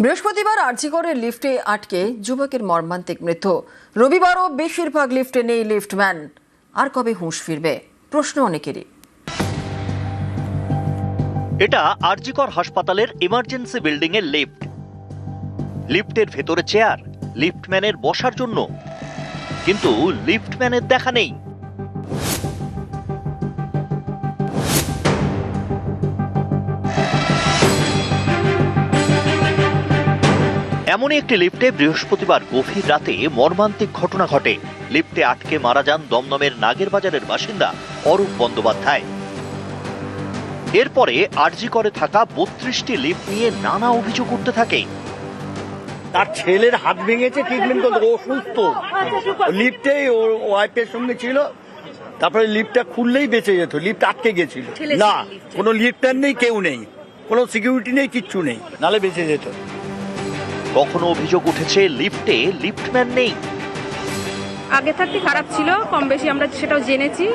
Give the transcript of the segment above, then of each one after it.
বৃহস্পতিবার আরজিকরের লিফটে আটকে যুবকের মর্মান্তিক মৃত্যু। রবিবারও বেশিরভাগ লিফটে নেই লিফটম্যান। আর কবে হুঁশ ফিরবে প্রশ্ন অনেকেরই। এটা আরজিকর হাসপাতালের ইমার্জেন্সি বিল্ডিং এর লিফট। লিফটের ভেতরে চেয়ার, লিফটম্যানের বসার জন্য, কিন্তু লিফটম্যানের দেখা নেই। এমনই একটি লিফটে বৃহস্পতিবার গভীর রাতে মর্মান্তিক ঘটনা ঘটে। লিফটে আটকে মারা যান দমদমের নাগের বাজারের বাসিন্দা অরূপ বন্দ্যোপাধ্যায়। এরপরে আরজিকরে থাকা 32টি লিফট নিয়ে নানা অভিযোগ উঠতে থাকে। তার ছেলের হাত ভেঙেছে, ট্রিটমেন্ট করতে, ও সুস্থ, লিফটে ওর ওয়াইফের সঙ্গে ছিল। তারপরে লিফটটা খুললেই বেঁচে যেত, লিফট আটকে গেছিল। না, কোনো লিফটার নেই, কেউ নেই, কোনো সিকিউরিটি নেই, কিচ্ছু নেই, নালে বেঁচে যেত। কখনো অভিযোগ উঠেছে লিফটে লিফটম্যান নেই। আগে থাকতে খারাপ ছিল, কম বেশি আমরা সেটাও জেনেছি।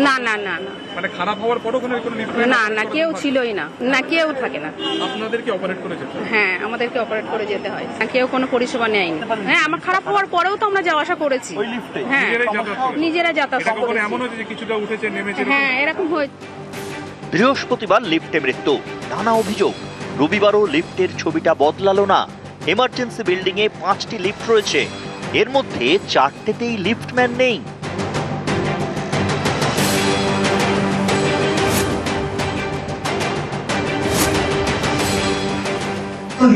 না না না না, মানে খারাপ হওয়ার পরও কোনো লিফটম্যান না না, কেউ ছিলই না, না কেউ থাকে না। আপনাদেরকে অপারেট করে যেতে হয়? হ্যাঁ, আমাদেরকে অপারেট করে যেতে হয়, কেউ কোনো পরিষেবা নেয়নি। হ্যাঁ, আমার খারাপ হওয়ার পরেও তো আমরা যাওয়া আসা করেছি। হ্যাঁ, নিজেরা যাতায়াত করেছি। এমন হয়েছে যে কিছুটা উঠেছে নেমেছে? হ্যাঁ, এরকম হয়েছে। বৃহস্পতিবার লিফটে মৃত্যু, নানা অভিযোগ। রবিবারও লিফটের ছবিটা বদলালো না। এমার্জেন্সি বিল্ডিং এ 5টি লিফট রয়েছে, এর মধ্যে 4টেতেই লিফটম্যান নেই।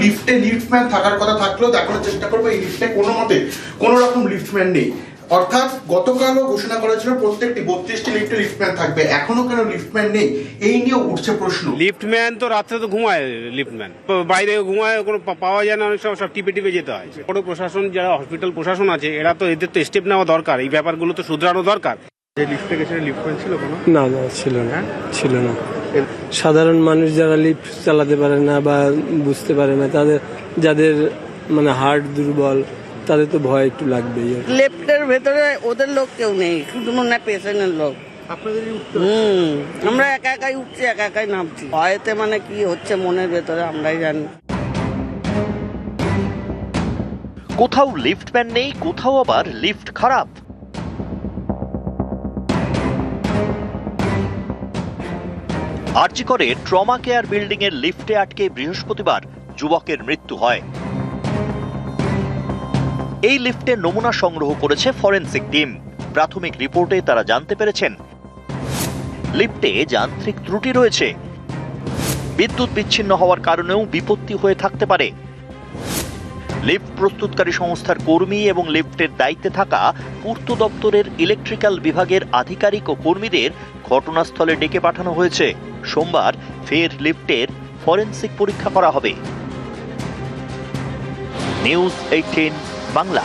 লিফটে লিফটম্যান থাকার কথা থাকলেও দেখানোর চেষ্টা করবো এই লিফটে কোনো মতে কোনো রকম লিফটম্যান নেই। অর্থাৎ গতকালও ঘোষণা করা ছিল প্রত্যেকটি 32টি লিফটে লিফটম্যান থাকবে, এখনো কেন লিফটম্যান নেই এই নিয়ে উঠছে প্রশ্ন। লিফটম্যান তো রাত্রে তো ঘুমায়, লিফটম্যান বাইরে ঘুমায়, কোনো পাওয়া যায় না, অনেক সব টিপে টিপে যেতে হয়। কোনো প্রশাসন, যারা হসপিটাল প্রশাসন আছে, এরা তো এদের তো স্টেপ নেওয়া দরকার, এই ব্যাপারগুলো তো শুধরানো দরকার। যে লিফটে গেছে লিফটম্যান ছিল কোনো? না না, ছিল না। সাধারণ মানুষ যারা লিফট চালাতে পারে না বা বুঝতে পারে না, যাদের মানে হার্ট দুর্বল, তাদের তো ভয় একটু লাগবেই। লিফটের ভেতরে ওদের লোক কেউ নেই, শুধু মনে হয় পেশেন্টের লোক। আমরা একা একাই উঠছি, একা একাই নামছি। ভয়েতে মানে কি হচ্ছে মনের ভেতরে আমরাই জানি। কোথাও লিফটম্যান নেই, কোথাও আবার লিফট খারাপ। আরজিকরে ট্রমা কেয়ার বিল্ডিং এর লিফটে আটকে বৃহস্পতিবার যুবকের মৃত্যু হয়। এই লিফটের নমুনা সংগ্রহ করেছে ফরেনসিক টিম। প্রাথমিক রিপোর্টে তারা জানতে পেরেছেন লিফটে যান্ত্রিক ত্রুটি রয়েছে। বিদ্যুৎ বিচ্ছিন্ন হওয়ার কারণেও বিপত্তি হয়ে থাকতে পারে। লিফট প্রস্তুতকারী সংস্থার কর্মী এবং লিফটের দায়িত্বে থাকা পূর্ত দপ্তরের ইলেকট্রিক্যাল বিভাগের আধিকারিক ও কর্মীদের ঘটনাস্থলে ডেকে পাঠানো হয়েছে। সোমবার ফের লিফটের ফরেনসিক পরীক্ষা করা হবে। নিউজ 18 বাংলা।